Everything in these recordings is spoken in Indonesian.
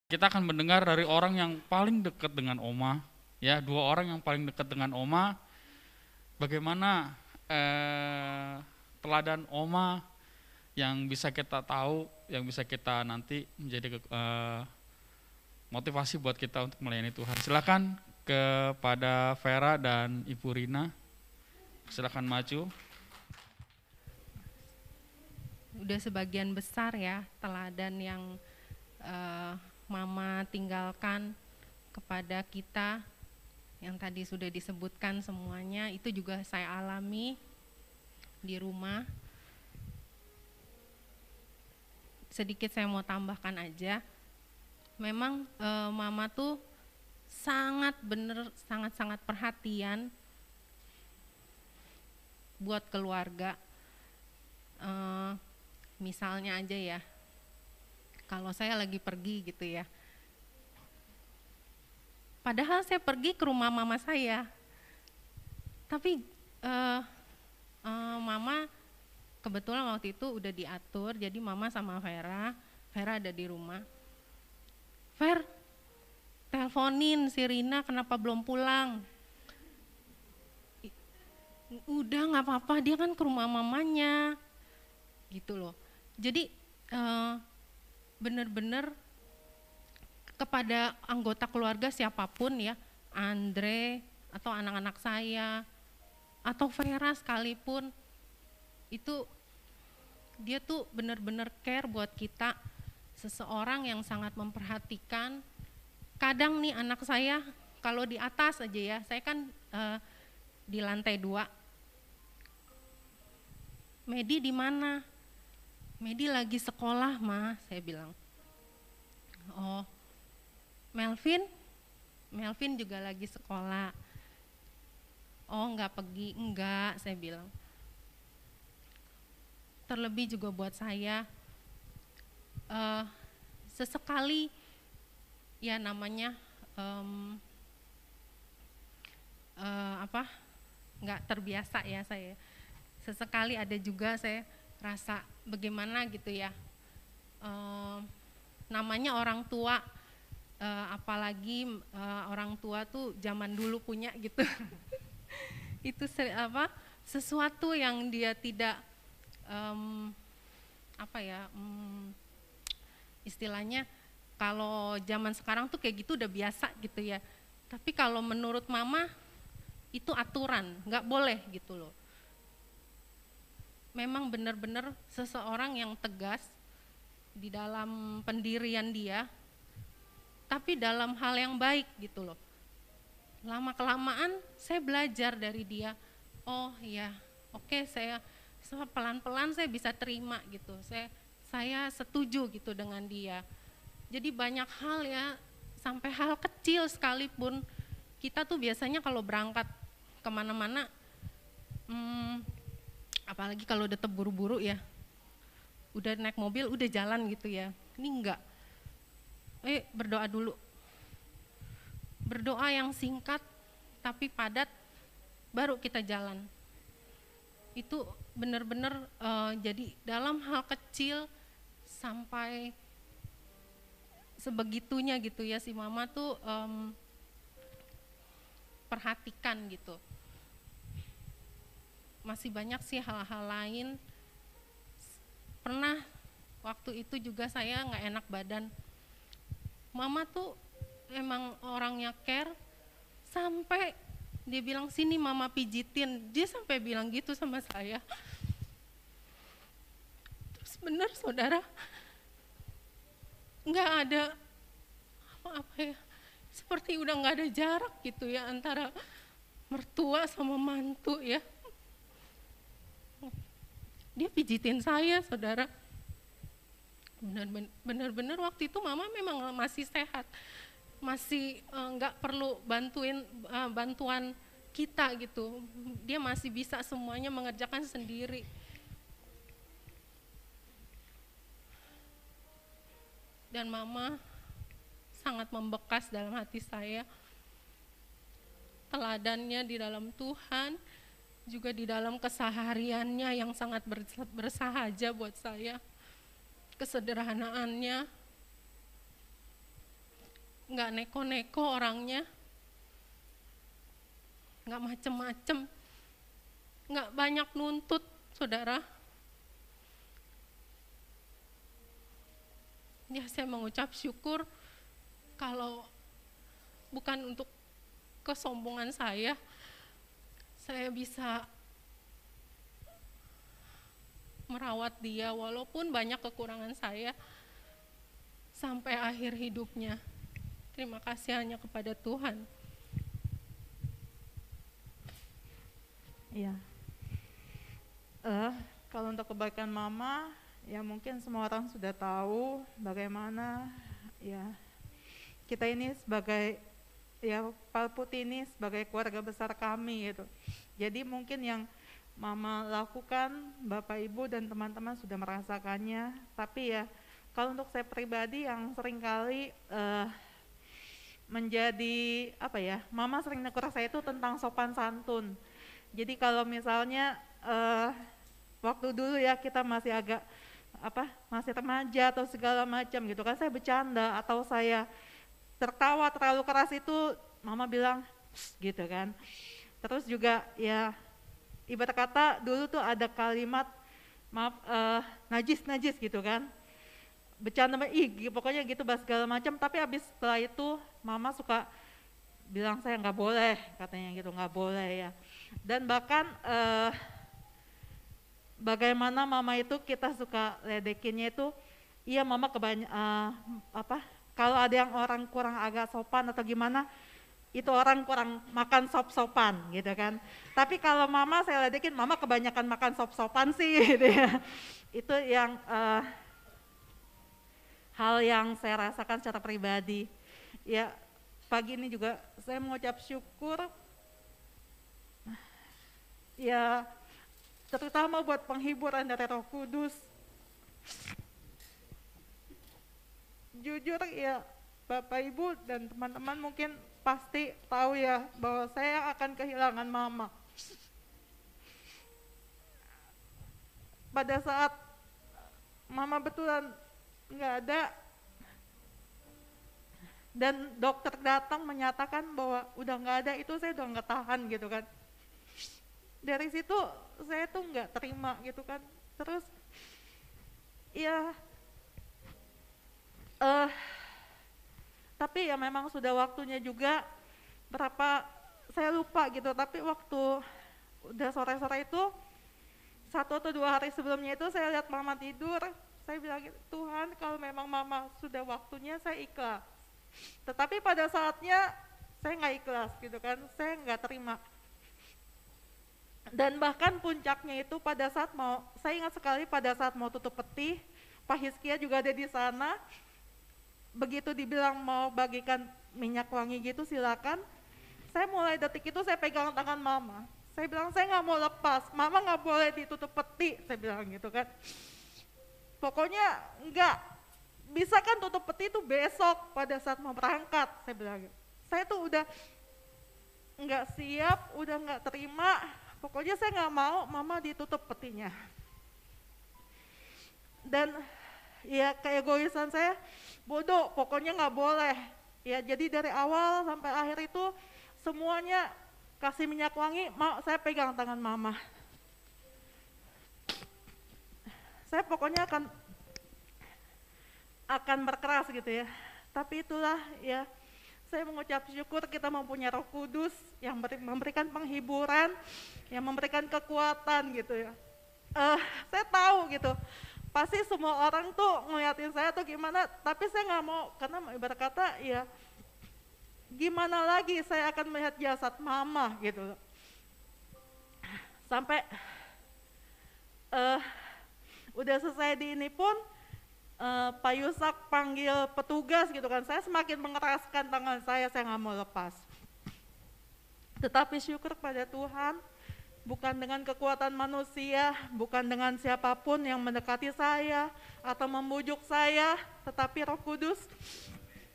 Kita akan mendengar dari orang yang paling dekat dengan Oma, ya, dua orang yang paling dekat dengan Oma, bagaimana teladan Oma yang bisa kita tahu, yang bisa kita nanti menjadi motivasi buat kita untuk melayani Tuhan. Silakan kepada Vera dan Ibu Rina, silakan maju. Udah sebagian besar ya teladan yang Mama tinggalkan kepada kita yang tadi sudah disebutkan semuanya, itu juga saya alami di rumah. Sedikit saya mau tambahkan aja, memang Mama tuh sangat perhatian buat keluarga. Misalnya aja ya, kalau saya lagi pergi gitu ya, padahal saya pergi ke rumah mama saya, tapi mama kebetulan waktu itu udah diatur, jadi mama sama Vera ada di rumah. Ver, teleponin si Rina kenapa belum pulang. Udah nggak apa-apa, dia kan ke rumah mamanya gitu loh. Jadi benar-benar kepada anggota keluarga siapapun ya, Andre atau anak-anak saya atau Vera sekalipun, itu dia tuh benar-benar care buat kita, seseorang yang sangat memperhatikan. Kadang nih anak saya kalau di atas aja ya, saya kan di lantai 2, Medi di mana? Medi lagi sekolah, Ma, saya bilang. Oh, Melvin juga lagi sekolah. Oh, enggak pergi, enggak, saya bilang. Terlebih juga buat saya, sesekali ya namanya enggak terbiasa ya saya. Sesekali ada juga saya rasa bagaimana gitu ya, namanya orang tua, apalagi orang tua tuh zaman dulu punya gitu. Itu sesuatu yang dia tidak istilahnya kalau zaman sekarang tuh kayak gitu udah biasa gitu ya, tapi kalau menurut mama itu aturan, nggak boleh gitu loh. Memang benar-benar seseorang yang tegas di dalam pendirian dia, tapi dalam hal yang baik gitu loh. Lama kelamaan saya belajar dari dia. Oh ya, oke, saya pelan-pelan saya bisa terima gitu. Saya setuju gitu dengan dia. Jadi banyak hal ya, sampai hal kecil sekalipun, kita tuh biasanya kalau berangkat kemana-mana, apalagi kalau udah terburu-buru ya, udah naik mobil, udah jalan gitu ya. Ini enggak. Berdoa dulu. Berdoa yang singkat tapi padat, baru kita jalan. Itu benar-benar jadi dalam hal kecil sampai sebegitunya gitu ya, si mama tuh perhatikan gitu. Masih banyak sih hal-hal lain. Pernah waktu itu juga saya nggak enak badan. Mama tuh emang orangnya care, sampai dia bilang sini mama pijitin, dia sampai bilang gitu sama saya. Terus benar saudara, nggak ada seperti udah nggak ada jarak gitu ya antara mertua sama mantu ya. Dia pijitin saya saudara. Benar-benar waktu itu mama memang masih sehat, masih nggak perlu bantuan kita gitu, dia masih bisa semuanya mengerjakan sendiri. Dan mama sangat membekas dalam hati saya, teladannya di dalam Tuhan, juga di dalam kesehariannya yang sangat bersahaja buat saya, kesederhanaannya. nggak neko-neko orangnya, nggak macem-macem, nggak banyak nuntut, saudara. Ya, saya mengucap syukur kalau bukan untuk kesombongan saya bisa merawat dia walaupun banyak kekurangan saya sampai akhir hidupnya. Terima kasih hanya kepada Tuhan. Iya. Kalau untuk kebaikan mama, ya mungkin semua orang sudah tahu bagaimana ya kita ini sebagai ya Palput ini sebagai keluarga besar kami gitu. Jadi mungkin yang mama lakukan, Bapak Ibu dan teman-teman sudah merasakannya. Tapi ya kalau untuk saya pribadi yang seringkali menjadi apa ya, mama sering negur saya itu tentang sopan santun. Jadi kalau misalnya waktu dulu ya kita masih agak masih remaja atau segala macam gitu kan, saya bercanda atau saya tertawa terlalu keras itu mama bilang gitu kan. Terus juga ya ibarat kata dulu tuh ada kalimat maaf najis gitu kan, bercanda pokoknya gitu bahas segala macam. Tapi abis setelah itu mama suka bilang saya nggak boleh, katanya gitu, nggak boleh ya. Dan bahkan bagaimana mama itu kita suka ledekinnya itu, iya mama kalau ada yang orang kurang agak sopan atau gimana, itu orang kurang makan sop-sopan gitu kan. Tapi kalau mama saya ledekin, mama kebanyakan makan sop-sopan sih gitu ya. Itu yang hal yang saya rasakan secara pribadi. Ya pagi ini juga saya mengucap syukur ya terutama buat penghiburan dari Roh Kudus. Jujur ya Bapak Ibu dan teman-teman mungkin pasti tahu ya bahwa saya akan kehilangan mama. Pada saat mama betulan nggak ada dan dokter datang menyatakan bahwa udah nggak ada, itu saya udah nggak tahan gitu kan. Dari situ saya tuh nggak terima gitu kan. Terus ya tapi ya memang sudah waktunya juga, berapa saya lupa gitu, tapi waktu udah sore-sore itu 1 atau 2 hari sebelumnya itu saya lihat mama tidur, saya bilang gitu, Tuhan kalau memang mama sudah waktunya saya ikhlas. Tetapi pada saatnya saya nggak ikhlas gitu kan, saya nggak terima. Dan bahkan puncaknya itu pada saat saya ingat sekali pada saat mau tutup peti, Pak Hizkia juga ada di sana. Begitu dibilang mau bagikan minyak wangi gitu silakan, saya mulai detik itu saya pegang tangan mama. Saya bilang saya nggak mau lepas, mama nggak boleh ditutup peti, saya bilang gitu kan. Pokoknya nggak bisa kan tutup peti itu besok pada saat mau berangkat, saya bilang gitu. Saya tuh udah nggak siap, udah nggak terima, pokoknya saya nggak mau mama ditutup petinya. Dan ya keegoisan saya, bodoh, pokoknya nggak boleh. Ya jadi dari awal sampai akhir itu semuanya kasih minyak wangi, mau saya pegang tangan mama. Saya pokoknya akan berkeras gitu ya. Tapi itulah ya, saya mengucap syukur kita mempunyai Roh Kudus yang memberikan penghiburan, yang memberikan kekuatan gitu ya. Saya tahu gitu, pasti semua orang tuh ngeliatin saya tuh gimana, tapi saya nggak mau, karena ibarat kata ya gimana lagi saya akan melihat jasad mama gitu. Sampai udah selesai di ini pun Pak Yusak panggil petugas gitu kan, saya semakin mengeraskan tangan saya nggak mau lepas. Tetapi syukur pada Tuhan, bukan dengan kekuatan manusia, bukan dengan siapapun yang mendekati saya atau membujuk saya, tetapi Roh Kudus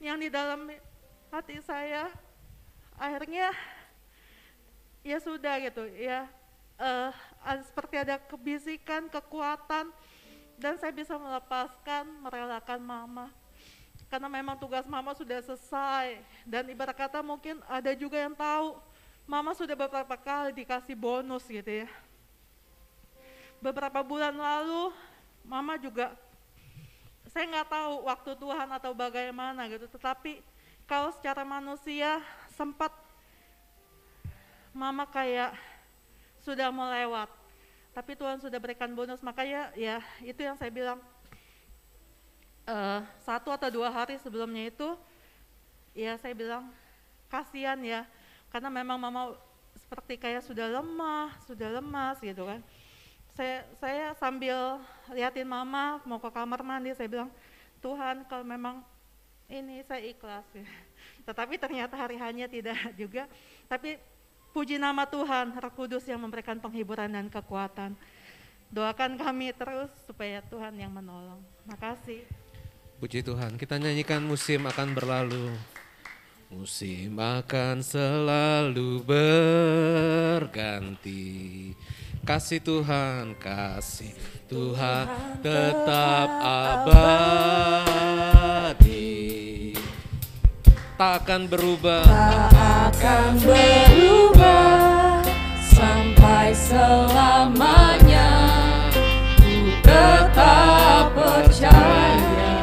yang di dalam hati saya. Akhirnya ya sudah gitu ya, seperti ada kebisikan, kekuatan, dan saya bisa melepaskan, merelakan mama. karena memang tugas mama sudah selesai. Dan ibarat kata mungkin ada juga yang tahu, mama sudah beberapa kali dikasih bonus gitu ya. Beberapa bulan lalu mama juga, saya nggak tahu waktu Tuhan atau bagaimana gitu, tetapi kalau secara manusia sempat mama kayak sudah melewat, tapi Tuhan sudah berikan bonus. Makanya ya itu yang saya bilang, 1 atau 2 hari sebelumnya itu ya saya bilang kasihan ya, karena memang mama seperti kayak sudah lemah, sudah lemas gitu kan. Saya sambil liatin mama mau ke kamar mandi, saya bilang, Tuhan kalau memang ini saya ikhlas ya. Tetapi ternyata hari hanya tidak juga. Tapi puji nama Tuhan, Roh Kudus yang memberikan penghiburan dan kekuatan. Doakan kami terus supaya Tuhan yang menolong. Makasih. Puji Tuhan, kita nyanyikan musim akan berlalu. Musim akan selalu berganti. Kasih Tuhan tetap abadi. Tak akan berubah sampai selamanya. Ku tetap percaya.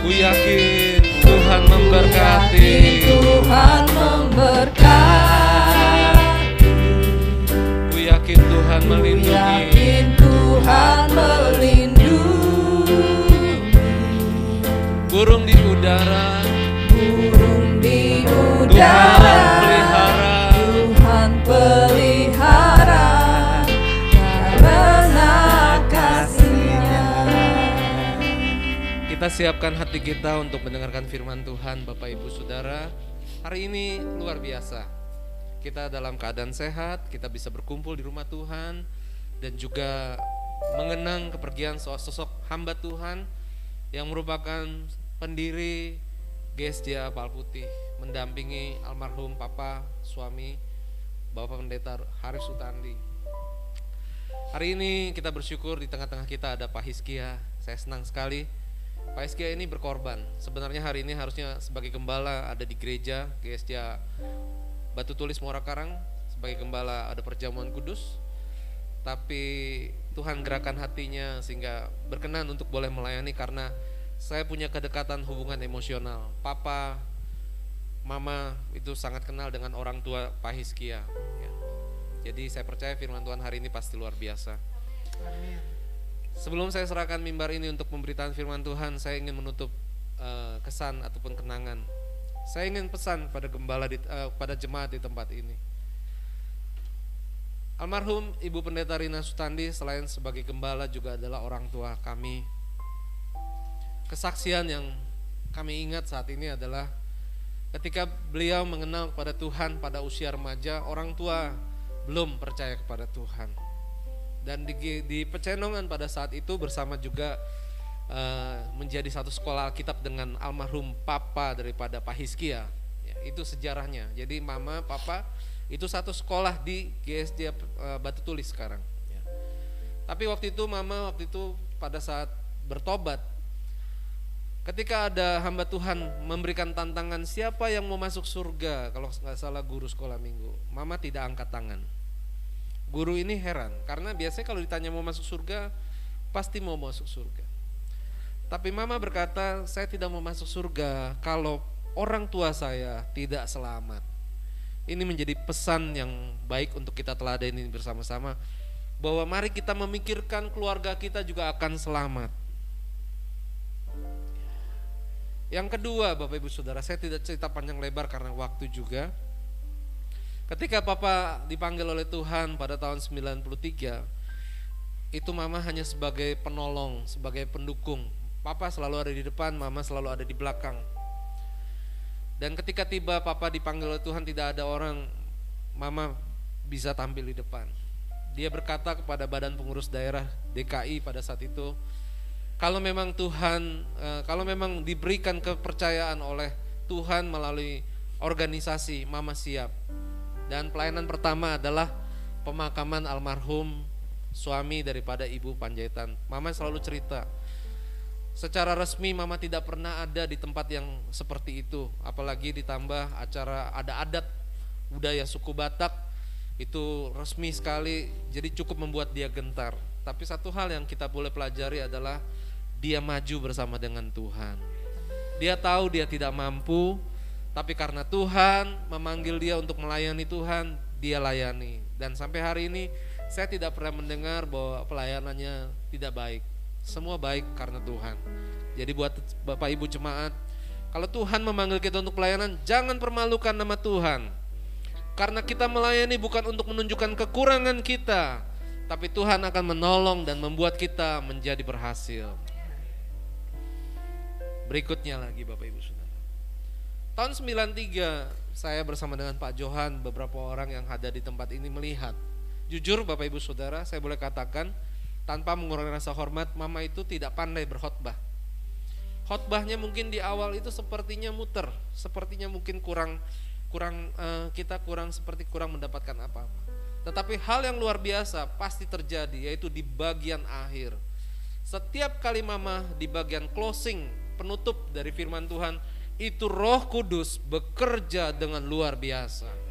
Ku yakin Tuhan memberkati. Tuhan memberkati. Ku yakin Tuhan melindungi. Tuhan melindungi. Burung di udara, Tuhan pelihara karena kasih-Nya. Kita siapkan hati kita untuk mendengarkan firman Tuhan. Bapak Ibu Saudara, hari ini luar biasa. Kita dalam keadaan sehat, kita bisa berkumpul di rumah Tuhan dan juga mengenang kepergian sosok hamba Tuhan yang merupakan pendiri GSJ Apal Putih, mendampingi almarhum Papa suami Bapak Pendeta Haris Sutandi. Hari ini kita bersyukur di tengah-tengah kita ada Pak Hizkia. Saya senang sekali Pak Hizkia ini berkorban. Sebenarnya hari ini harusnya sebagai gembala ada di gereja GSJ Batu Tulis Muara Karang, sebagai gembala ada perjamuan kudus. Tapi Tuhan gerakan hatinya sehingga berkenan untuk boleh melayani, karena saya punya kedekatan hubungan emosional. Papa, Mama itu sangat kenal dengan orang tua Pak Hizkia ya. Jadi saya percaya firman Tuhan hari ini pasti luar biasa. Amin. Sebelum saya serahkan mimbar ini untuk pemberitaan firman Tuhan, saya ingin menutup kesan ataupun kenangan. Saya ingin pesan pada gembala pada jemaat di tempat ini. Almarhum Ibu Pendeta Rina Sutandi selain sebagai gembala juga adalah orang tua kami. Kesaksian yang kami ingat saat ini adalah ketika beliau mengenal kepada Tuhan pada usia remaja, orang tua belum percaya kepada Tuhan. Dan di Pecenongan pada saat itu bersama juga menjadi satu sekolah Alkitab dengan almarhum Papa daripada Pak Hizkia ya, itu sejarahnya. Jadi Mama, Papa itu satu sekolah di GSJ Batu Tulis sekarang ya. Tapi waktu itu Mama pada saat bertobat, ketika ada hamba Tuhan memberikan tantangan siapa yang mau masuk surga, kalau nggak salah guru sekolah minggu, Mama tidak angkat tangan. Guru ini heran karena biasanya kalau ditanya mau masuk surga pasti mau masuk surga. Tapi Mama berkata, saya tidak mau masuk surga kalau orang tua saya tidak selamat. Ini menjadi pesan yang baik untuk kita teladani bersama-sama, bahwa mari kita memikirkan keluarga kita juga akan selamat. Yang kedua, Bapak Ibu Saudara, saya tidak cerita panjang lebar karena waktu juga. Ketika Papa dipanggil oleh Tuhan pada tahun 93, itu Mama hanya sebagai penolong, sebagai pendukung. Papa selalu ada di depan, Mama selalu ada di belakang. Dan ketika tiba Papa dipanggil oleh Tuhan, tidak ada orang, Mama bisa tampil di depan. Dia berkata kepada Badan Pengurus Daerah DKI pada saat itu, kalau memang Tuhan, kalau memang diberikan kepercayaan oleh Tuhan melalui organisasi, Mama siap. Dan pelayanan pertama adalah pemakaman almarhum suami daripada Ibu Panjaitan. Mama selalu cerita, Secara resmi mama tidak pernah ada di tempat yang seperti itu, apalagi ditambah acara ada adat budaya suku Batak, itu resmi sekali, jadi cukup membuat dia gentar. Tapi satu hal yang kita boleh pelajari adalah dia maju bersama dengan Tuhan. Dia tahu dia tidak mampu, tapi karena Tuhan memanggil dia untuk melayani Tuhan, dia layani. Dan sampai hari ini saya tidak pernah mendengar bahwa pelayanannya tidak baik. Semua baik karena Tuhan. Jadi buat Bapak Ibu jemaat, kalau Tuhan memanggil kita untuk pelayanan, jangan permalukan nama Tuhan. Karena kita melayani bukan untuk menunjukkan kekurangan kita, tapi Tuhan akan menolong dan membuat kita menjadi berhasil. Berikutnya lagi Bapak Ibu Saudara. Tahun 93 saya bersama dengan Pak Johan, beberapa orang yang ada di tempat ini melihat. Jujur Bapak Ibu Saudara, saya boleh katakan tanpa mengurangi rasa hormat, mama itu tidak pandai berkhotbah. Khotbahnya mungkin di awal itu sepertinya muter, sepertinya mungkin kita kurang mendapatkan apa-apa. Tetapi hal yang luar biasa pasti terjadi, yaitu di bagian akhir. Setiap kali mama di bagian closing, penutup dari firman Tuhan, itu Roh Kudus bekerja dengan luar biasa.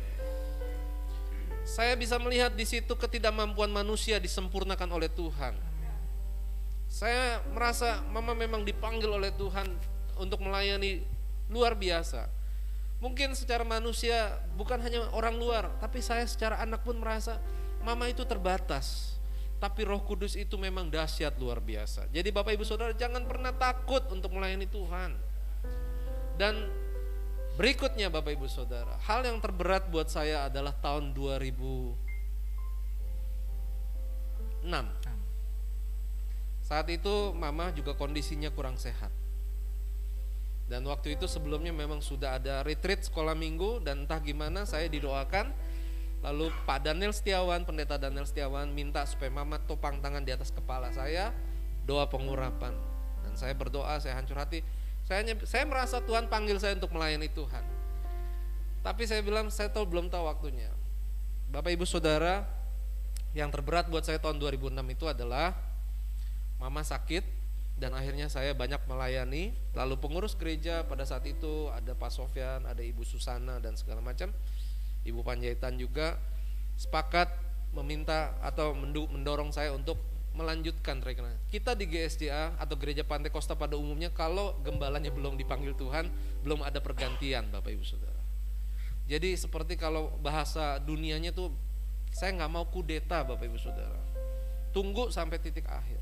Saya bisa melihat di situ ketidakmampuan manusia disempurnakan oleh Tuhan. Saya merasa mama memang dipanggil oleh Tuhan untuk melayani luar biasa. Mungkin secara manusia bukan hanya orang luar, tapi saya secara anak pun merasa mama itu terbatas. Tapi Roh Kudus itu memang dahsyat luar biasa. Jadi Bapak Ibu Saudara jangan pernah takut untuk melayani Tuhan. Dan berikutnya Bapak Ibu Saudara, hal yang terberat buat saya adalah tahun 2006. Saat itu mama juga kondisinya kurang sehat. Dan waktu itu sebelumnya memang sudah ada retreat sekolah minggu, dan entah gimana saya didoakan. Lalu Pak Daniel Setiawan, Pendeta Daniel Setiawan minta supaya mama topang tangan di atas kepala saya, doa pengurapan. Dan saya berdoa, saya hancur hati. Saya merasa Tuhan panggil saya untuk melayani Tuhan. Tapi saya bilang saya belum tahu waktunya. Bapak Ibu Saudara, yang terberat buat saya tahun 2006 itu adalah mama sakit, dan akhirnya saya banyak melayani. Lalu pengurus gereja pada saat itu ada Pak Sofyan, ada Ibu Susana dan segala macam, Ibu Panjaitan juga sepakat meminta atau mendorong saya untuk melanjutkan rekenan. Kita di GSDA atau Gereja Pantai Kosta pada umumnya kalau gembalanya belum dipanggil Tuhan, belum ada pergantian Bapak Ibu Saudara. Jadi seperti kalau bahasa dunianya tuh, saya nggak mau kudeta Bapak Ibu Saudara. Tunggu sampai titik akhir.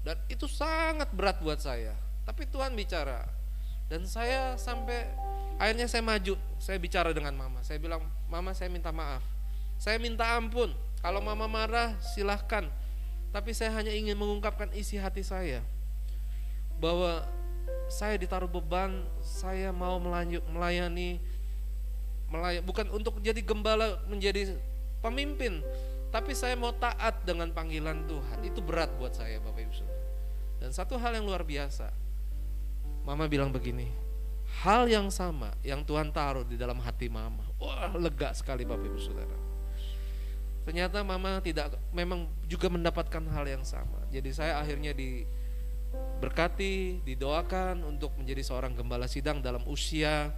Dan itu sangat berat buat saya. Tapi Tuhan bicara. Dan saya sampai akhirnya saya maju. Saya bicara dengan mama. Saya bilang, mama saya minta maaf. Saya minta ampun. Kalau mama marah silahkan. Tapi saya hanya ingin mengungkapkan isi hati saya. Bahwa saya ditaruh beban, saya mau melayani. Bukan untuk jadi gembala, menjadi pemimpin. Tapi saya mau taat dengan panggilan Tuhan. Itu berat buat saya Bapak Ibu Saudara. Dan satu hal yang luar biasa, mama bilang begini, hal yang sama yang Tuhan taruh di dalam hati mama. Wah, lega sekali Bapak Ibu Saudara. Ternyata mama memang juga mendapatkan hal yang sama. Jadi saya akhirnya diberkati, didoakan untuk menjadi seorang gembala sidang dalam usia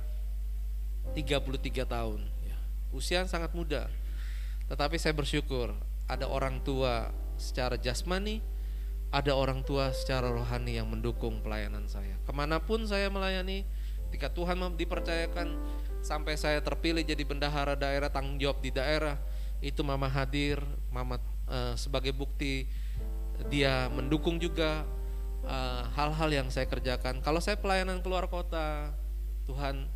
33 tahun. Usia sangat muda. Tetapi saya bersyukur ada orang tua secara jasmani, ada orang tua secara rohani yang mendukung pelayanan saya. Kemanapun saya melayani, ketika Tuhan dipercayakan sampai saya terpilih jadi bendahara daerah, tanggung jawab di daerah, itu mama hadir, mama sebagai bukti dia mendukung juga hal-hal yang saya kerjakan. Kalau saya pelayanan keluar kota, Tuhan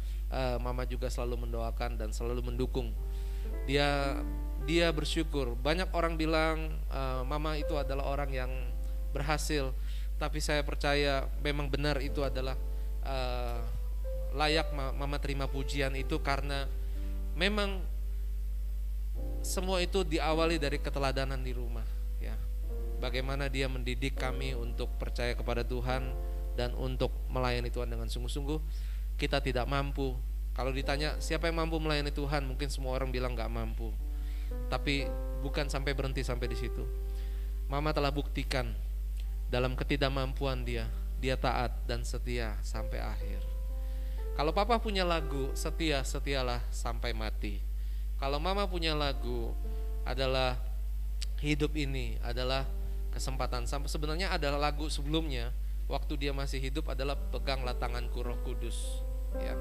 mama juga selalu mendoakan dan selalu mendukung. Dia bersyukur. Banyak orang bilang mama itu adalah orang yang berhasil, tapi saya percaya memang benar itu adalah layak mama terima pujian itu, karena memang semua itu diawali dari keteladanan di rumah, ya. Bagaimana dia mendidik kami untuk percaya kepada Tuhan dan untuk melayani Tuhan dengan sungguh-sungguh. Kita tidak mampu. Kalau ditanya siapa yang mampu melayani Tuhan, mungkin semua orang bilang gak mampu. Tapi bukan sampai berhenti sampai di situ. Mama telah buktikan dalam ketidakmampuan dia dia taat dan setia sampai akhir. Kalau papa punya lagu setia, setialah sampai mati. Kalau mama punya lagu adalah hidup ini adalah kesempatan. Sebenarnya ada lagu sebelumnya waktu dia masih hidup adalah peganglah tanganku Roh Kudus. Ya,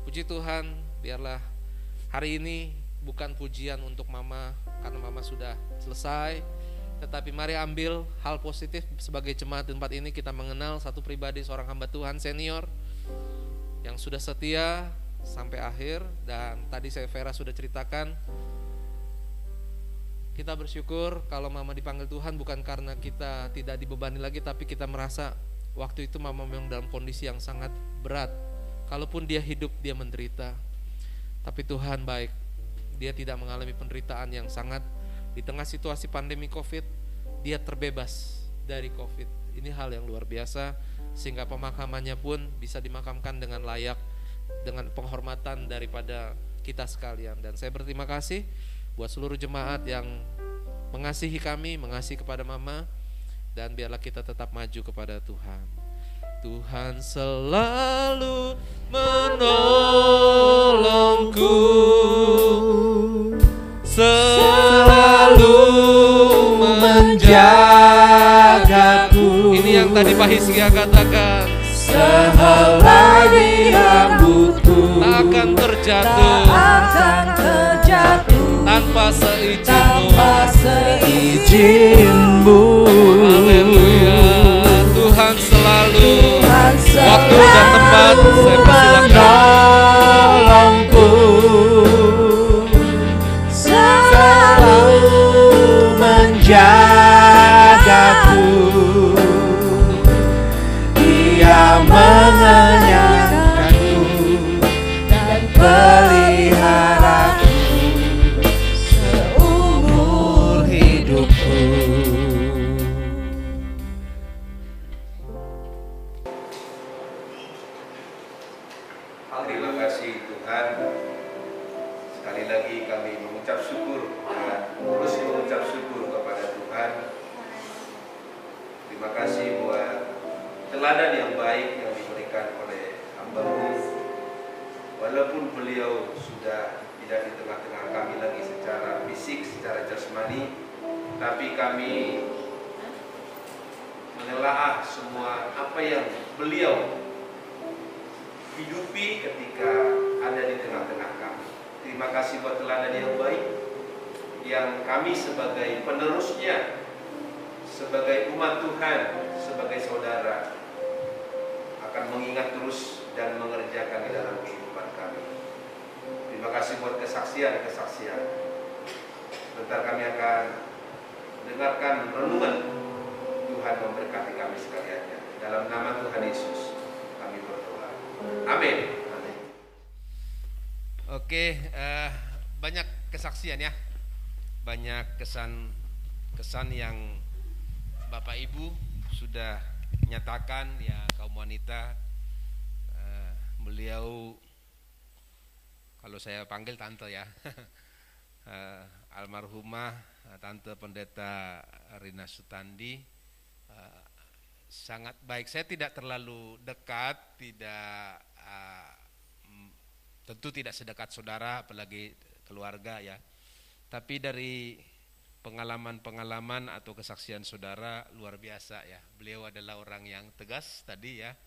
puji Tuhan, biarlah hari ini bukan pujian untuk mama karena mama sudah selesai. Tetapi mari ambil hal positif sebagai jemaat di tempat ini. Kita mengenal satu pribadi, seorang hamba Tuhan senior yang sudah setia sampai akhir. Dan tadi Vera sudah ceritakan, kita bersyukur kalau mama dipanggil Tuhan bukan karena kita tidak dibebani lagi, tapi kita merasa waktu itu mama memang dalam kondisi yang sangat berat. Kalaupun dia hidup, dia menderita. Tapi Tuhan baik, dia tidak mengalami penderitaan yang sangat. Di tengah situasi pandemi COVID, dia terbebas dari COVID. Ini hal yang luar biasa, sehingga pemakamannya pun bisa dimakamkan dengan layak, dengan penghormatan daripada kita sekalian. Dan saya berterima kasih buat seluruh jemaat yang mengasihi kami, mengasihi kepada mama. Dan biarlah kita tetap maju kepada Tuhan. Tuhan selalu menolongku, selalu menjagaku. Ini yang tadi Pak Hizkia katakan, sehelai rambutku tak akan terjatuh tanpa seizin-Mu. Haleluya. Tuhan selalu waktu dan tempat saya menolongku, selalu menjagaku. Dia mengenyangkanku dan peliharaku seumur hidupku. Terima kasih Tuhan. Sekali lagi kami mengucap syukur dan terus mengucap syukur kepada Tuhan. Terima kasih buat teladan yang baik yang diberikan oleh hamba-Mu. Walaupun beliau sudah tidak di tengah-tengah kami lagi secara fisik, secara jasmani, tapi kami menelaah semua apa yang beliau hidupi ketika ada di tengah-tengah kami. Terima kasih buat teladan yang baik yang kami sebagai penerusnya, sebagai umat Tuhan, sebagai saudara akan mengingat terus dan mengerjakan di dalam kehidupan kami. Terima kasih buat kesaksian-kesaksian. Sebentar kami akan dengarkan renungan. Tuhan memberkati kami sekaliannya. Dalam nama Tuhan Yesus kami berdoa. Amin. Amin. Oke, banyak kesaksian ya, banyak kesan yang Bapak Ibu sudah nyatakan ya, kaum wanita. Beliau, kalau saya panggil tante ya, almarhumah Tante Pendeta Rina Sutandi, sangat baik. Saya tidak terlalu dekat, tentu tidak sedekat saudara, apalagi keluarga ya. Tapi dari pengalaman-pengalaman atau kesaksian saudara luar biasa ya. Beliau adalah orang yang tegas tadi ya.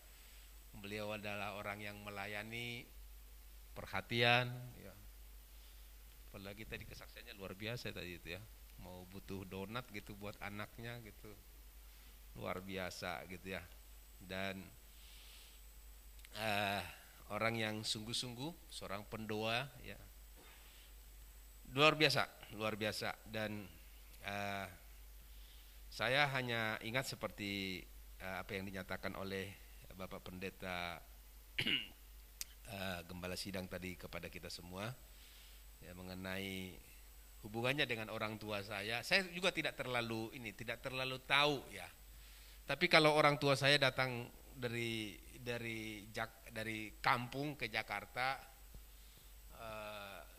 Beliau adalah orang yang melayani, perhatian ya. Apalagi tadi kesaksiannya luar biasa tadi itu ya. Mau butuh donat gitu buat anaknya gitu. Luar biasa gitu ya. Dan orang yang sungguh-sungguh, seorang pendoa ya. Luar biasa. Dan saya hanya ingat seperti apa yang dinyatakan oleh Bapak Pendeta Gembala Sidang tadi kepada kita semua ya, mengenai hubungannya dengan orang tua saya. Saya juga tidak terlalu tahu ya. Tapi kalau orang tua saya datang dari kampung ke Jakarta,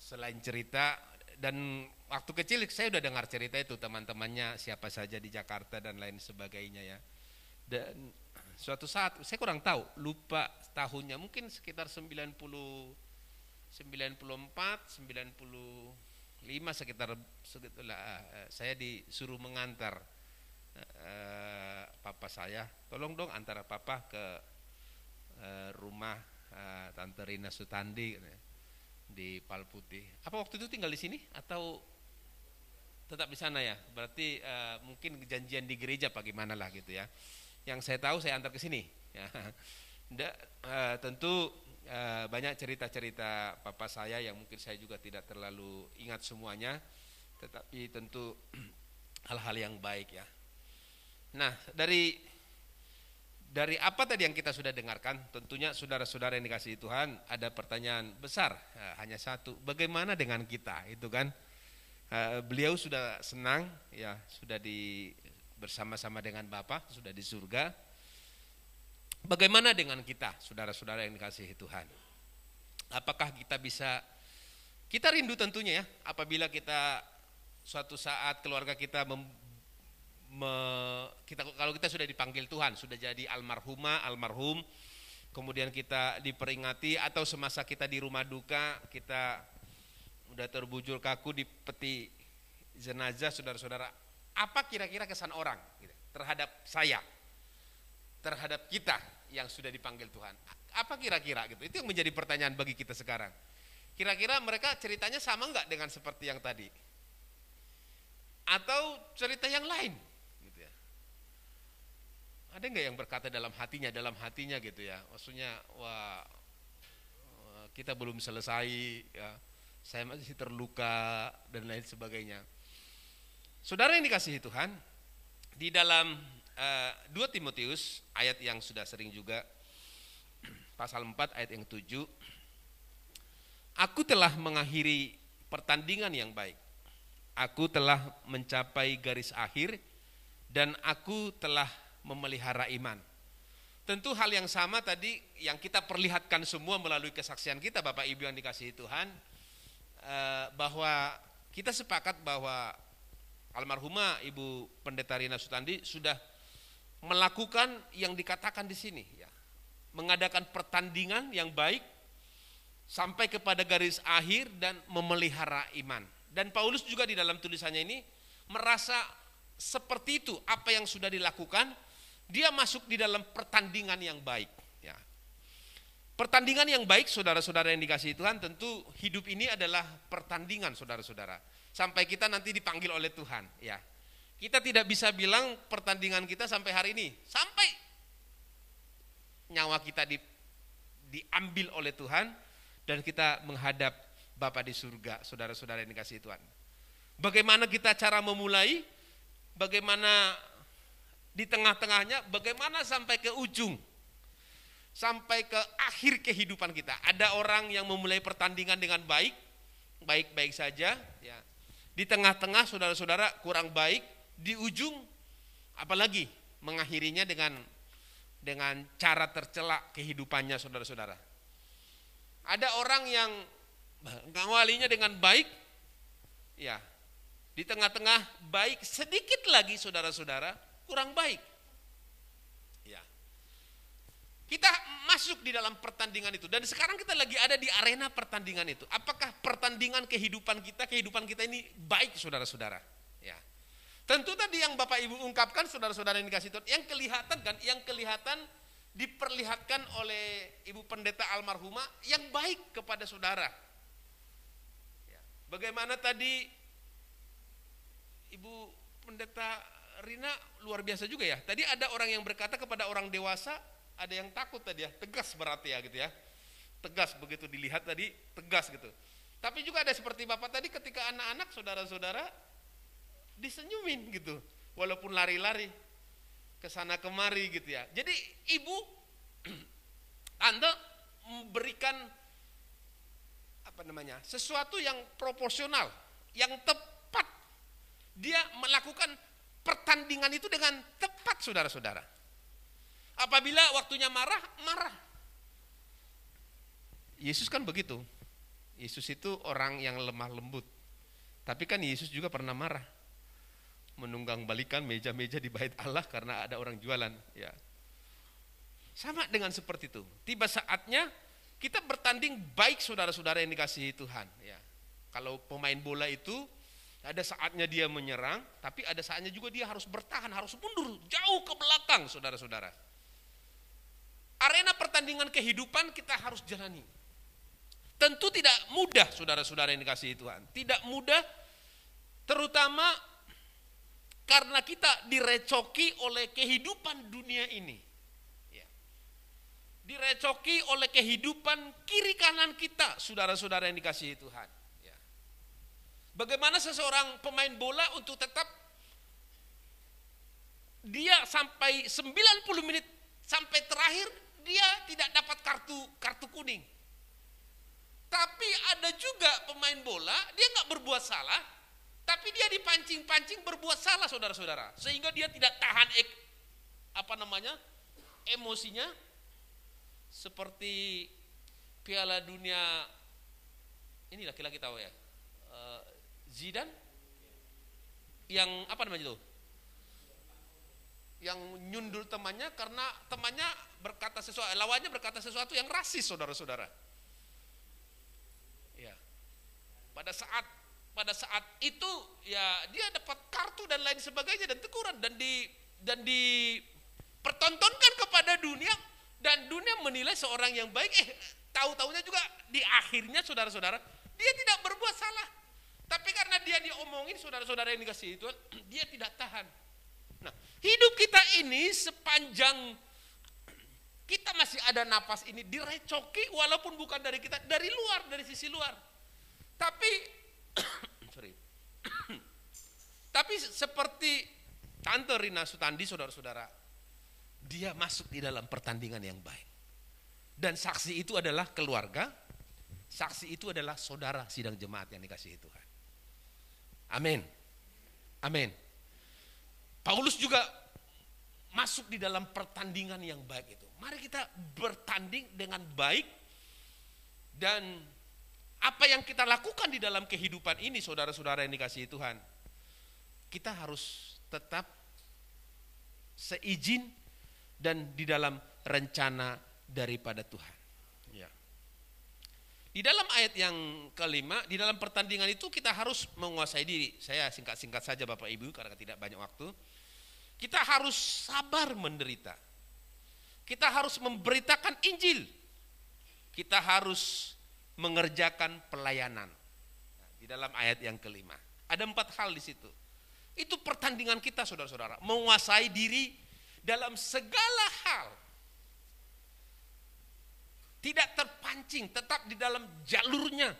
selain cerita, dan waktu kecil saya udah dengar cerita itu, teman-temannya siapa saja di Jakarta dan lain sebagainya ya. Dan suatu saat, saya kurang tahu, lupa tahunnya, mungkin sekitar 94, 95 sekitar segitulah, saya disuruh mengantar papa saya, tolong dong antara papa ke rumah Tante Rina Sutandi di Palputih. Apa waktu itu tinggal di sini atau tetap di sana ya? Berarti mungkin janjian di gereja apa gimana lah gitu ya. Yang saya tahu saya antar ke sini. Ya. Tentu banyak cerita-cerita papa saya yang mungkin saya juga tidak terlalu ingat semuanya, tetapi tentu hal-hal yang baik ya. Nah, dari apa tadi yang kita sudah dengarkan, tentunya saudara-saudara yang dikasihi Tuhan, ada pertanyaan besar, hanya satu, bagaimana dengan kita, itu kan? Beliau sudah senang, ya sudah bersama-sama dengan Bapa, sudah di surga. Bagaimana dengan kita, saudara-saudara yang dikasihi Tuhan? Apakah kita kita rindu tentunya ya, apabila kita suatu saat keluarga kita kalau kita sudah dipanggil Tuhan, sudah jadi almarhum, kemudian kita diperingati, atau semasa kita di rumah duka, kita udah terbujur kaku di peti jenazah, saudara-saudara, apa kira-kira kesan orang gitu, terhadap saya, terhadap kita yang sudah dipanggil Tuhan? Apa kira-kira gitu? Itu yang menjadi pertanyaan bagi kita sekarang. Kira-kira mereka ceritanya sama enggak dengan seperti yang tadi? Atau cerita yang lain? Ada nggak yang berkata dalam hatinya gitu ya, maksudnya wah kita belum selesai ya, saya masih terluka dan lain sebagainya. Saudara yang dikasihi Tuhan, di dalam 2 Timotius ayat yang sudah sering juga, pasal 4 ayat yang 7, aku telah mengakhiri pertandingan yang baik, aku telah mencapai garis akhir, dan aku telah memelihara iman. Tentu hal yang sama tadi yang kita perlihatkan semua melalui kesaksian kita, Bapak Ibu yang dikasihi Tuhan, bahwa kita sepakat bahwa almarhumah Ibu Pendeta Rina Sutandi sudah melakukan yang dikatakan di sini ya, mengadakan pertandingan yang baik sampai kepada garis akhir dan memelihara iman. Dan Paulus juga di dalam tulisannya ini merasa seperti itu, apa yang sudah dilakukan, dia masuk di dalam pertandingan yang baik ya. Pertandingan yang baik, saudara-saudara yang dikasihi Tuhan, tentu hidup ini adalah pertandingan, saudara-saudara, sampai kita nanti dipanggil oleh Tuhan ya. Kita tidak bisa bilang pertandingan kita sampai hari ini, sampai nyawa kita diambil oleh Tuhan dan kita menghadap Bapa di surga, saudara-saudara yang dikasihi Tuhan. Bagaimana kita cara memulai, bagaimana di tengah-tengahnya, bagaimana sampai ke ujung, sampai ke akhir kehidupan kita. Ada orang yang memulai pertandingan dengan baik-baik saja ya. Di tengah-tengah saudara-saudara kurang baik, di ujung apalagi mengakhirinya dengan cara tercela kehidupannya, saudara-saudara. Ada orang yang mengawalinya dengan baik ya, di tengah-tengah baik, sedikit lagi saudara-saudara kurang baik ya. Kita masuk di dalam pertandingan itu, dan sekarang kita lagi ada di arena pertandingan itu. Apakah pertandingan kehidupan kita ini baik, saudara-saudara ya. Tentu tadi yang Bapak Ibu ungkapkan, saudara-saudara yang dikasih Tuhan, yang kelihatan diperlihatkan oleh Ibu Pendeta almarhumah yang baik kepada saudara ya. Bagaimana tadi Ibu Pendeta Rina luar biasa juga ya. Tadi ada orang yang berkata kepada orang dewasa, ada yang takut tadi ya, tegas berarti ya gitu ya. Tegas begitu dilihat tadi, tegas gitu. Tapi juga ada seperti Bapak tadi ketika anak-anak saudara-saudara disenyumin gitu. Walaupun lari-lari ke sana kemari gitu ya. Jadi Ibu Anda memberikan sesuatu yang proporsional, yang tepat. Dia melakukan pertandingan itu dengan tepat, saudara-saudara. Apabila waktunya marah. Yesus kan begitu. Yesus itu orang yang lemah lembut. Tapi kan Yesus juga pernah marah. Menunggang balikan meja-meja di bait Allah karena ada orang jualan ya. Sama dengan seperti itu. Tiba saatnya kita bertanding baik saudara-saudara yang dikasihi Tuhan. Ya. Kalau pemain bola itu ada saatnya dia menyerang, tapi ada saatnya juga dia harus bertahan, harus mundur jauh ke belakang saudara-saudara. Arena pertandingan kehidupan kita harus jalani. Tentu tidak mudah saudara-saudara yang dikasihi Tuhan. Tidak mudah, terutama karena kita direcoki oleh kehidupan dunia ini. Direcoki oleh kehidupan kiri kanan kita, saudara-saudara yang dikasihi Tuhan. Ya. Bagaimana seseorang pemain bola untuk tetap dia sampai 90 menit sampai terakhir dia tidak dapat kartu kuning. Tapi ada juga pemain bola dia nggak berbuat salah, tapi dia dipancing-pancing berbuat salah saudara-saudara, sehingga dia tidak tahan emosinya. Seperti Piala Dunia ini laki-laki tahu ya, Zidane yang yang nyundul temannya karena temannya lawannya berkata sesuatu yang rasis saudara-saudara. Ya. Pada saat itu ya dia dapat kartu dan lain sebagainya dan teguran dan dipertontonkan kepada dunia. Dan dunia menilai seorang yang baik, tahu-tahunya juga di akhirnya saudara-saudara, dia tidak berbuat salah. Tapi karena dia diomongin saudara-saudara yang dikasihi Tuhan, dia tidak tahan. Nah, hidup kita ini sepanjang kita masih ada napas ini direcoki walaupun bukan dari kita, dari luar, dari sisi luar. Tapi, tapi seperti Tante Rina Sutandi saudara-saudara, dia masuk di dalam pertandingan yang baik. Dan saksi itu adalah keluarga, saksi itu adalah saudara sidang jemaat yang dikasihi Tuhan. Amin. Amin. Paulus juga masuk di dalam pertandingan yang baik itu. Mari kita bertanding dengan baik, dan apa yang kita lakukan di dalam kehidupan ini saudara-saudara yang dikasihi Tuhan, kita harus tetap seizin dan di dalam rencana daripada Tuhan. Ya. Di dalam ayat yang kelima, di dalam pertandingan itu kita harus menguasai diri. Saya singkat-singkat saja Bapak Ibu karena tidak banyak waktu. Kita harus sabar menderita. Kita harus memberitakan Injil. Kita harus mengerjakan pelayanan. Nah, di dalam ayat yang kelima. Ada 4 hal di situ. Itu pertandingan kita saudara-saudara. Menguasai diri dalam segala hal, tidak terpancing, tetap di dalam jalurnya.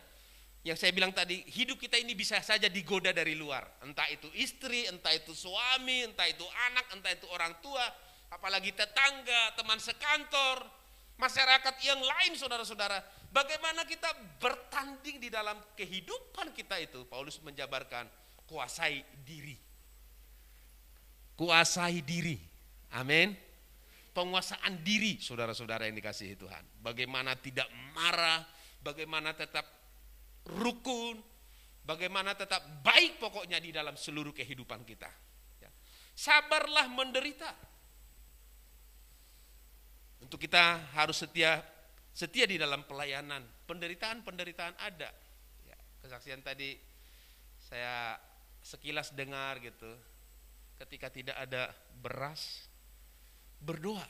Yang saya bilang tadi, hidup kita ini bisa saja digoda dari luar, entah itu istri, entah itu suami, entah itu anak, entah itu orang tua, apalagi tetangga, teman sekantor, masyarakat yang lain saudara-saudara. Bagaimana kita bertanding di dalam kehidupan kita itu? Paulus menjabarkan, kuasai diri. Kuasai diri. Amin. Penguasaan diri saudara-saudara yang dikasihi Tuhan. Bagaimana tidak marah, bagaimana tetap rukun, bagaimana tetap baik pokoknya di dalam seluruh kehidupan kita. Ya. Sabarlah menderita. Untuk kita harus setia di dalam pelayanan. Penderitaan ada. Ya, kesaksian tadi saya sekilas dengar gitu. Ketika tidak ada beras, berdoa,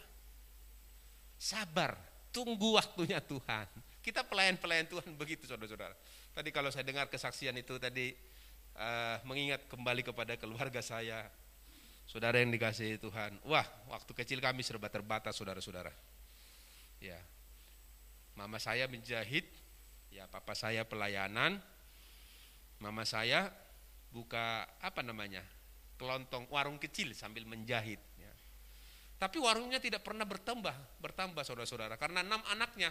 sabar, tunggu waktunya Tuhan. Kita pelayan-pelayan Tuhan begitu saudara-saudara. Tadi kalau saya dengar kesaksian itu tadi mengingat kembali kepada keluarga saya, saudara yang dikasihi Tuhan. Wah, waktu kecil kami serba terbatas saudara-saudara. Ya, mama saya menjahit, ya papa saya pelayanan, mama saya buka kelontong warung kecil sambil menjahit. Tapi warungnya tidak pernah bertambah saudara-saudara. Karena 6 anaknya,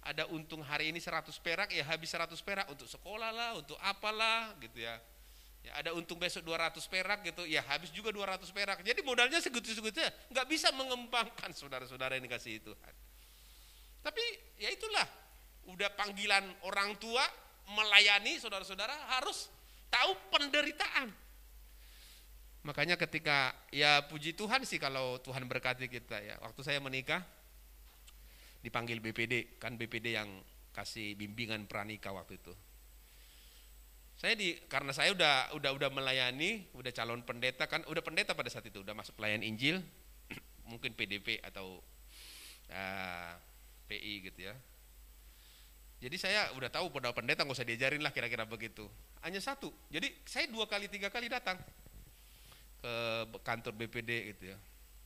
ada untung hari ini 100 perak, ya habis 100 perak untuk sekolah lah, untuk apalah gitu ya. Ya ada untung besok 200 perak gitu, ya habis juga 200 perak. Jadi modalnya segitu-segitunya, nggak bisa mengembangkan saudara-saudara yang dikasihi Tuhan. Tapi ya itulah, udah panggilan orang tua melayani saudara-saudara harus tahu penderitaan. Makanya ketika ya puji Tuhan sih kalau Tuhan berkati kita ya. Waktu saya menikah dipanggil BPD, kan BPD yang kasih bimbingan pranikah waktu itu. Karena saya udah melayani, udah calon pendeta, kan udah pendeta pada saat itu, udah masuk pelayan Injil, mungkin PDP atau PI gitu ya. Jadi saya udah tahu pada pendeta nggak usah diajarin lah kira-kira begitu. Hanya satu. Jadi saya 2 kali 3 kali datang ke kantor BPD gitu ya.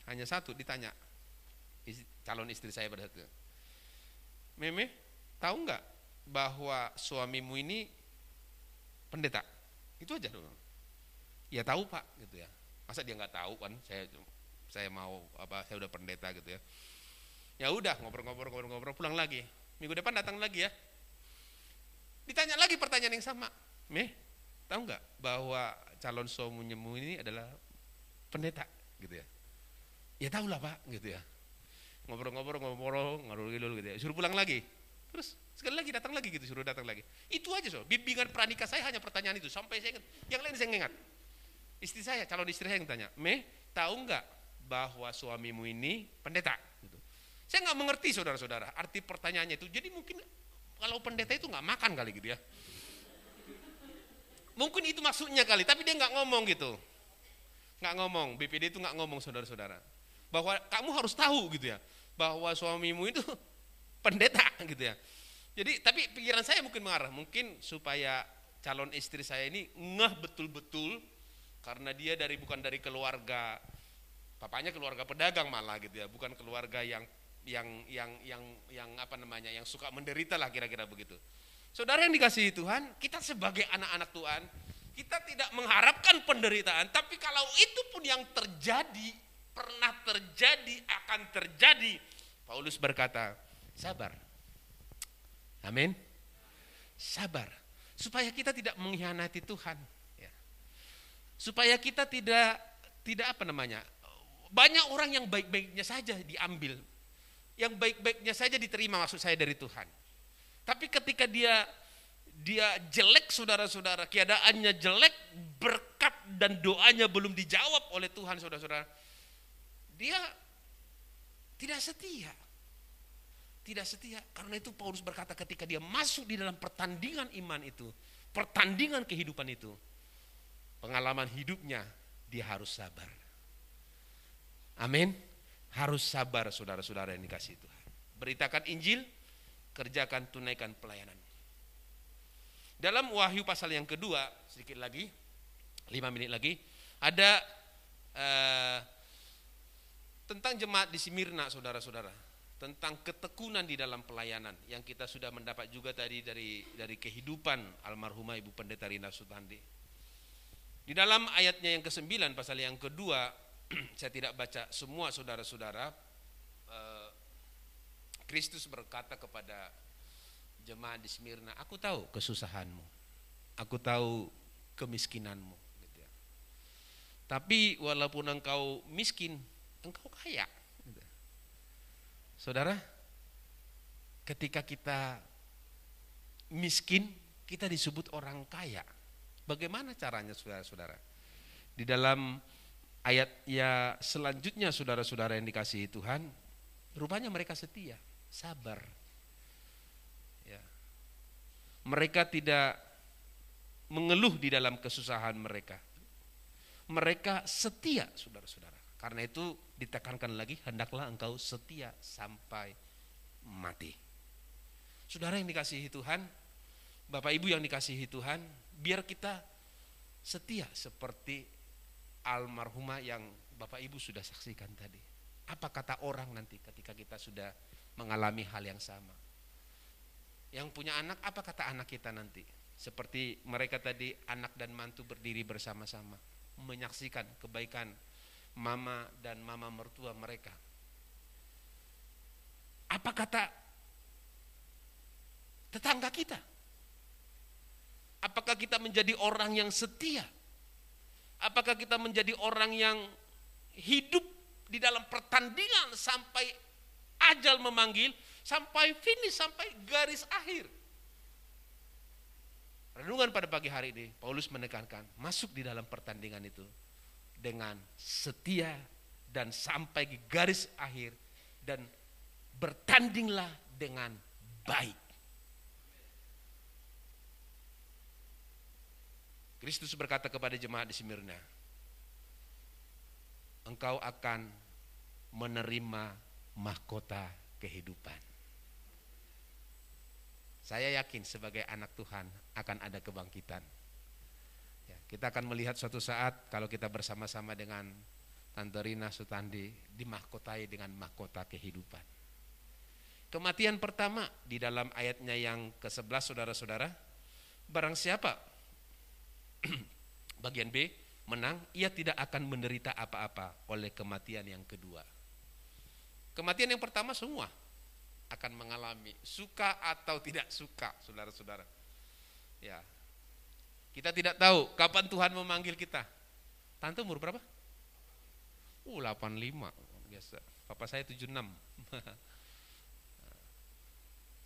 Hanya satu ditanya calon istri saya pada saat itu. Meme, tahu nggak bahwa suamimu ini pendeta? Itu aja dong. Ya tahu Pak gitu ya. Masa dia nggak tahu kan? Saya mau saya udah pendeta gitu ya. Ya udah ngobrol pulang lagi. Minggu depan datang lagi ya. Ditanya lagi pertanyaan yang sama. Tahu nggak bahwa calon suamimu ini adalah pendeta gitu ya? Ya tahu lah Pak gitu ya. Ngobrol gitu ya. Suruh pulang lagi. Terus sekali lagi datang lagi gitu, suruh datang lagi. Itu aja bimbingan pranikah saya hanya pertanyaan itu sampai saya ingat. Yang lain saya ingat. Istri saya, calon istri saya yang tanya, tahu nggak bahwa suamimu ini pendeta? Gitu. Saya nggak mengerti saudara-saudara arti pertanyaannya itu. Jadi mungkin kalau pendeta itu nggak makan kali gitu ya. Mungkin itu maksudnya kali, tapi dia nggak ngomong gitu. Nggak ngomong, BPD itu nggak ngomong saudara-saudara. Bahwa kamu harus tahu gitu ya, bahwa suamimu itu pendeta gitu ya. Jadi tapi pikiran saya mungkin mengarah, mungkin supaya calon istri saya ini ngeh betul-betul karena dia bukan dari keluarga, papanya keluarga pedagang malah gitu ya, bukan keluarga yang apa namanya, yang suka menderita lah kira-kira begitu. Saudara yang dikasihi Tuhan, kita sebagai anak-anak Tuhan, kita tidak mengharapkan penderitaan, tapi kalau itu pun yang terjadi, pernah terjadi, akan terjadi, Paulus berkata, sabar. Amin. Sabar. Supaya kita tidak mengkhianati Tuhan. Ya. Supaya kita tidak apa namanya, banyak orang yang baik-baiknya saja diambil. Yang baik-baiknya saja diterima, maksud saya dari Tuhan. Tapi ketika dia jelek saudara-saudara, keadaannya jelek, berkat dan doanya belum dijawab oleh Tuhan saudara-saudara, dia tidak setia. Tidak setia. Karena itu Paulus berkata ketika dia masuk di dalam pertandingan iman itu, pertandingan kehidupan itu, pengalaman hidupnya, dia harus sabar. Amin. Harus sabar saudara-saudara yang dikasihi Tuhan. Beritakan Injil, kerjakan, tunaikan pelayanan. Dalam Wahyu pasal yang kedua, sedikit lagi, 5 menit lagi, ada tentang jemaat di Smyrna saudara-saudara, tentang ketekunan di dalam pelayanan yang kita sudah mendapat juga tadi dari kehidupan almarhumah Ibu Pendeta Rina Sutandi. Di dalam ayatnya yang ke-9 pasal yang kedua, saya tidak baca semua saudara-saudara, Kristus berkata kepada jemaat di Smyrna, aku tahu kesusahanmu, aku tahu kemiskinanmu gitu ya. Tapi walaupun engkau miskin, engkau kaya gitu. Saudara, ketika kita miskin, kita disebut orang kaya. Bagaimana caranya saudara-saudara? Di dalam ayat ya selanjutnya saudara-saudara yang dikasihi Tuhan, rupanya mereka setia, sabar. Ya. Mereka tidak mengeluh di dalam kesusahan mereka. Mereka setia saudara-saudara. Karena itu ditekankan lagi, hendaklah engkau setia sampai mati. Saudara yang dikasihi Tuhan, Bapak Ibu yang dikasihi Tuhan, biar kita setia seperti almarhumah yang Bapak Ibu sudah saksikan tadi. Apa kata orang nanti ketika kita sudah mengalami hal yang sama? Yang punya anak, apa kata anak kita nanti? Seperti mereka tadi, anak dan mantu berdiri bersama-sama menyaksikan kebaikan mama dan mama mertua mereka. Apa kata tetangga kita? Apakah kita menjadi orang yang setia? Apakah kita menjadi orang yang hidup di dalam pertandingan sampai ajal memanggil, sampai finish, sampai garis akhir? Renungan pada pagi hari ini, Paulus menekankan, masuk di dalam pertandingan itu dengan setia dan sampai di garis akhir dan bertandinglah dengan baik. Kristus berkata kepada jemaat di Smyrna, engkau akan menerima mahkota kehidupan. Saya yakin sebagai anak Tuhan akan ada kebangkitan. Ya, kita akan melihat suatu saat kalau kita bersama-sama dengan Tante Rina Sutandi dimahkotai dengan mahkota kehidupan. Kematian pertama di dalam ayatnya yang ke-11, saudara-saudara, barang siapa bagian B menang, ia tidak akan menderita apa-apa oleh kematian yang kedua. Kematian yang pertama semua akan mengalami, suka atau tidak suka, saudara-saudara. Ya, kita tidak tahu kapan Tuhan memanggil kita. Tante umur berapa? 85 biasa. Papa saya 76.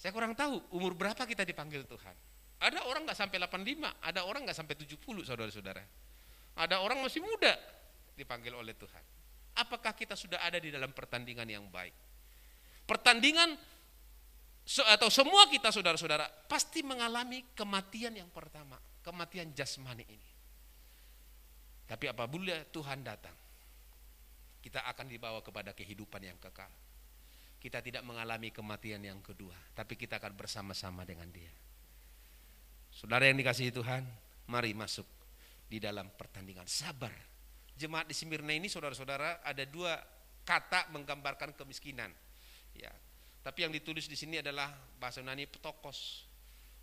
Saya kurang tahu umur berapa kita dipanggil Tuhan. Ada orang nggak sampai 85, ada orang nggak sampai 70, saudara-saudara. Ada orang masih muda dipanggil oleh Tuhan. Apakah kita sudah ada di dalam pertandingan yang baik? Pertandingan atau semua kita, saudara-saudara, pasti mengalami kematian yang pertama, kematian jasmani ini. Tapi apabila Tuhan datang, kita akan dibawa kepada kehidupan yang kekal. Kita tidak mengalami kematian yang kedua, tapi kita akan bersama-sama dengan Dia. Saudara yang dikasihi Tuhan, mari masuk di dalam pertandingan sabar. Jemaat di Smyrna ini, saudara-saudara, ada dua kata menggambarkan kemiskinan. Ya, tapi yang ditulis di sini adalah bahasa Yunani petokos.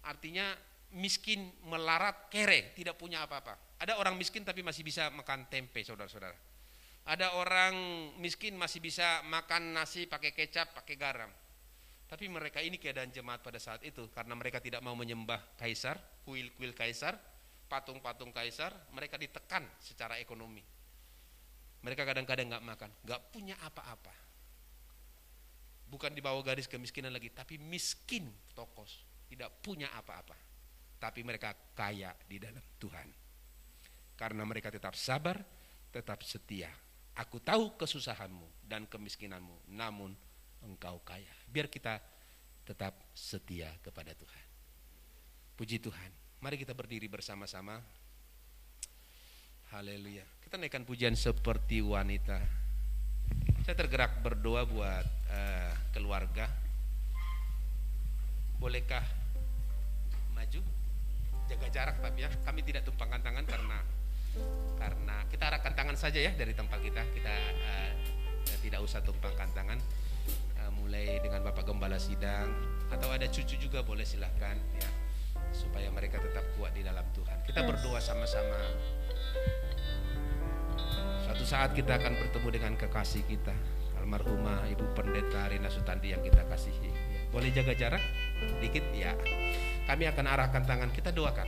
Artinya miskin, melarat, kere, tidak punya apa-apa. Ada orang miskin tapi masih bisa makan tempe, saudara-saudara. Ada orang miskin masih bisa makan nasi pakai kecap, pakai garam. Tapi mereka ini keadaan jemaat pada saat itu, karena mereka tidak mau menyembah kaisar, kuil-kuil kaisar, patung-patung kaisar, mereka ditekan secara ekonomi. Mereka kadang-kadang nggak makan, nggak punya apa-apa. Bukan di bawah garis kemiskinan lagi, tapi miskin tokos, tidak punya apa-apa. Tapi mereka kaya di dalam Tuhan. Karena mereka tetap sabar, tetap setia. Aku tahu kesusahanmu dan kemiskinanmu, namun engkau kaya. Biar kita tetap setia kepada Tuhan. Puji Tuhan. Mari kita berdiri bersama-sama. Haleluya. Kita naikkan pujian seperti wanita. Saya tergerak berdoa buat keluarga. Bolehkah maju? Jaga jarak tapi ya. Kami tidak tumpangkan tangan karena kita arahkan tangan saja ya dari tempat kita. Kita tidak usah tumpangkan tangan. Mulai dengan Bapak Gembala Sidang atau ada cucu juga boleh, silahkan ya, supaya mereka tetap kuat di dalam Tuhan. Kita berdoa sama-sama. Suatu saat kita akan bertemu dengan kekasih kita, almarhumah Ibu Pendeta Rina Sutandi yang kita kasihi. Boleh jaga jarak dikit ya. Kami akan arahkan tangan, kita doakan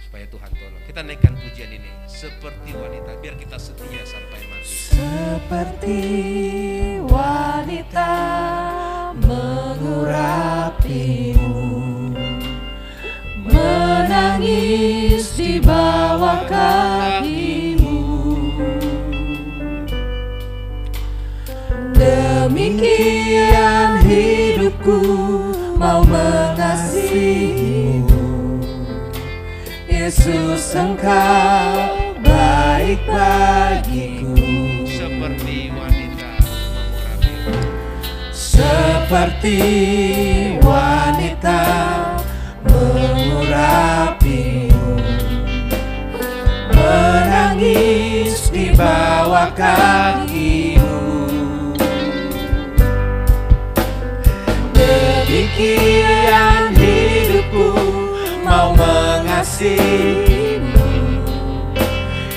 supaya Tuhan tolong. Kita naikkan pujian ini seperti wanita, biar kita setia sampai mati. Seperti wanita mengurapimu, menangis di bawah kakimu. Demikian hidupku mau mengasihimu. Yesus, engkau baik bagiku. Seperti wanita mengurapimu. Seperti wanita mengurapimu, menangis di bawah kakimu. Demikian hidupku mau mengasihimu.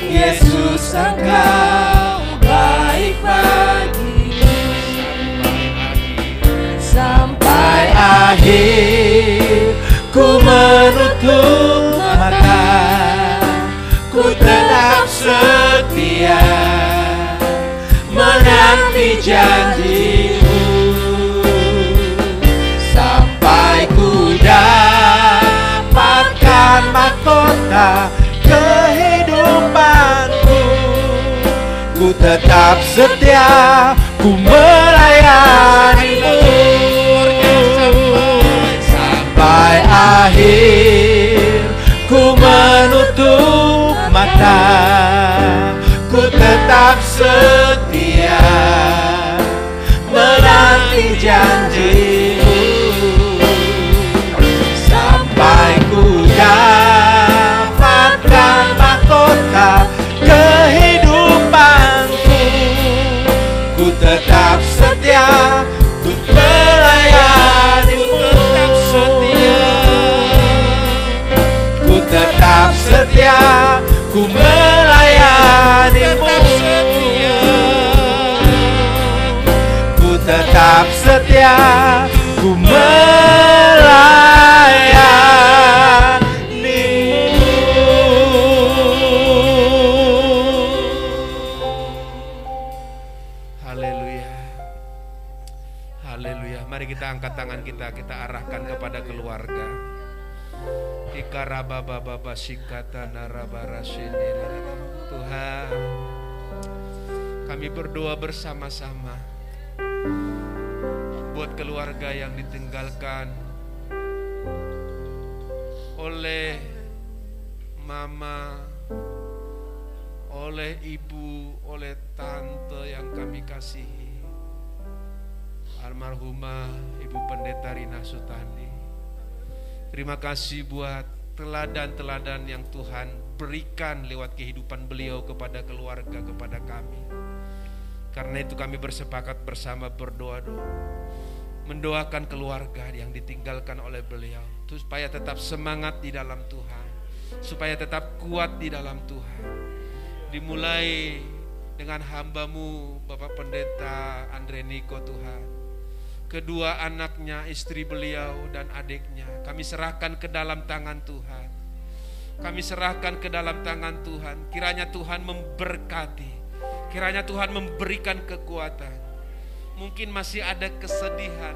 Yesus, engkau baik bagiku. Sampai akhir ku menutup mata, ku tetap setia menanti janjimu. Sampai ku dapatkan mahkota kehidupanku, ku tetap setia, ku melayani melayanimu sampai akhir. Ku menutup mata, ku tetap setia menanti janjimu sampai ku dapatkan mahkota kehidupanku. Ku tetap setia, ku melayanimu. Ku tetap setia, ku melayanimu. Ku tetap setia, ku melayanimu. Haleluya. Haleluya. Mari kita angkat tangan kita arahkan kepada keluarga. Ikarababa sikata narabarasindiri. Tuhan, kami berdoa bersama-sama buat keluarga yang ditinggalkan oleh mama, oleh ibu, oleh tante yang kami kasihi, almarhumah Ibu Pendeta Rina Sutandi. Terima kasih buat teladan-teladan yang Tuhan berikan lewat kehidupan beliau kepada keluarga, kepada kami. Karena itu kami bersepakat bersama berdoa-doa, mendoakan keluarga yang ditinggalkan oleh beliau, supaya tetap semangat di dalam Tuhan, supaya tetap kuat di dalam Tuhan. Dimulai dengan hamba-Mu Bapak Pendeta Andre Niko Tuhan, kedua anaknya, istri beliau dan adiknya, kami serahkan ke dalam tangan Tuhan. Kami serahkan ke dalam tangan Tuhan. Kiranya Tuhan memberkati, kiranya Tuhan memberikan kekuatan. Mungkin masih ada kesedihan,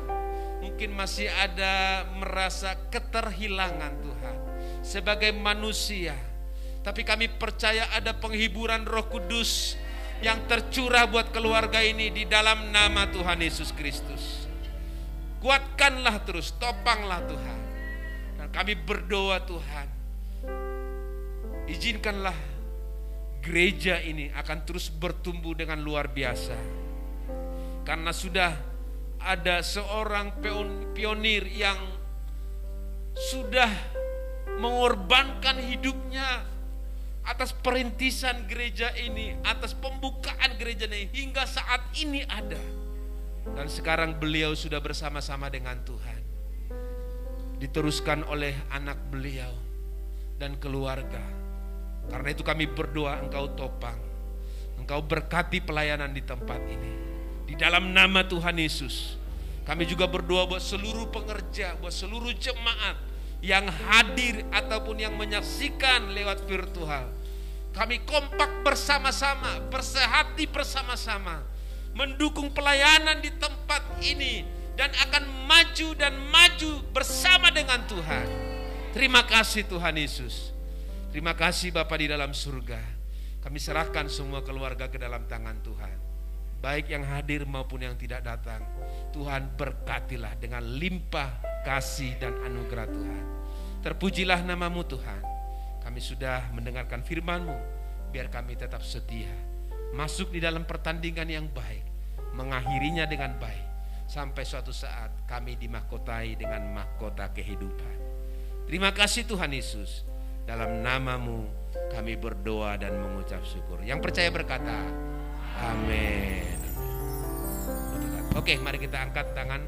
mungkin masih ada merasa keterhilangan Tuhan sebagai manusia. Tapi kami percaya ada penghiburan Roh Kudus yang tercurah buat keluarga ini di dalam nama Tuhan Yesus Kristus. Kuatkanlah terus, topanglah Tuhan. Dan kami berdoa Tuhan, izinkanlah gereja ini akan terus bertumbuh dengan luar biasa. Karena sudah ada seorang pionir yang sudah mengorbankan hidupnya atas perintisan gereja ini, atas pembukaan gereja ini hingga saat ini ada. Dan sekarang beliau sudah bersama-sama dengan Tuhan, diteruskan oleh anak beliau dan keluarga. Karena itu kami berdoa, Engkau topang, Engkau berkati pelayanan di tempat ini, di dalam nama Tuhan Yesus. Kami juga berdoa buat seluruh pengerja, buat seluruh jemaat yang hadir ataupun yang menyaksikan lewat virtual. Kami kompak bersama-sama, bersehati bersama-sama, mendukung pelayanan di tempat ini dan akan maju dan maju bersama dengan Tuhan. Terima kasih Tuhan Yesus. Terima kasih Bapa di dalam surga. Kami serahkan semua keluarga ke dalam tangan Tuhan, baik yang hadir maupun yang tidak datang. Tuhan berkatilah dengan limpah kasih dan anugerah Tuhan. Terpujilah nama-Mu Tuhan. Kami sudah mendengarkan firman-Mu, biar kami tetap setia, masuk di dalam pertandingan yang baik, mengakhirinya dengan baik, sampai suatu saat kami dimahkotai dengan mahkota kehidupan. Terima kasih Tuhan Yesus. Dalam nama-Mu kami berdoa dan mengucap syukur. Yang percaya berkata amin. Oke, mari kita angkat tangan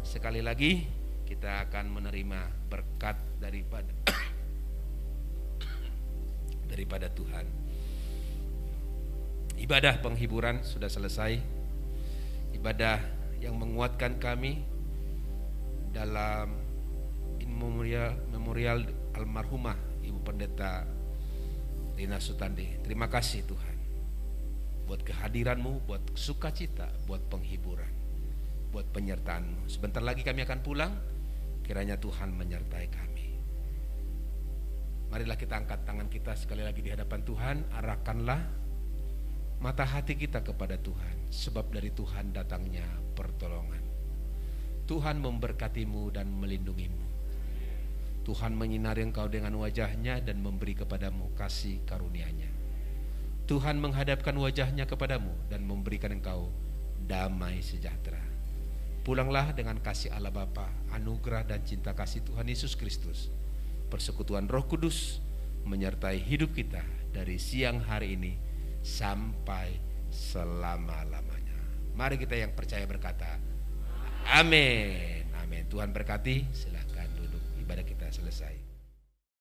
sekali lagi. Kita akan menerima berkat daripada Tuhan. Ibadah penghiburan sudah selesai. Ibadah yang menguatkan kami dalam memorial almarhumah Ibu Pendeta Rina Sutandi. Terima kasih Tuhan buat kehadiran-Mu, buat sukacita, buat penghiburan, buat penyertaan-Mu. Sebentar lagi kami akan pulang. Kiranya Tuhan menyertai kami. Marilah kita angkat tangan kita sekali lagi di hadapan Tuhan. Arahkanlah mata hati kita kepada Tuhan, sebab dari Tuhan datangnya pertolongan. Tuhan memberkatimu dan melindungimu. Tuhan menyinari engkau dengan wajahnya dan memberi kepadamu kasih karunia-Nya. Tuhan menghadapkan wajahnya kepadamu dan memberikan engkau damai sejahtera. Pulanglah dengan kasih Allah Bapa, anugerah dan cinta kasih Tuhan Yesus Kristus, persekutuan Roh Kudus menyertai hidup kita dari siang hari ini sampai selama-lamanya. Mari kita yang percaya berkata, amin. Amin. Tuhan berkati. Silakan duduk. Ibadah kita selesai.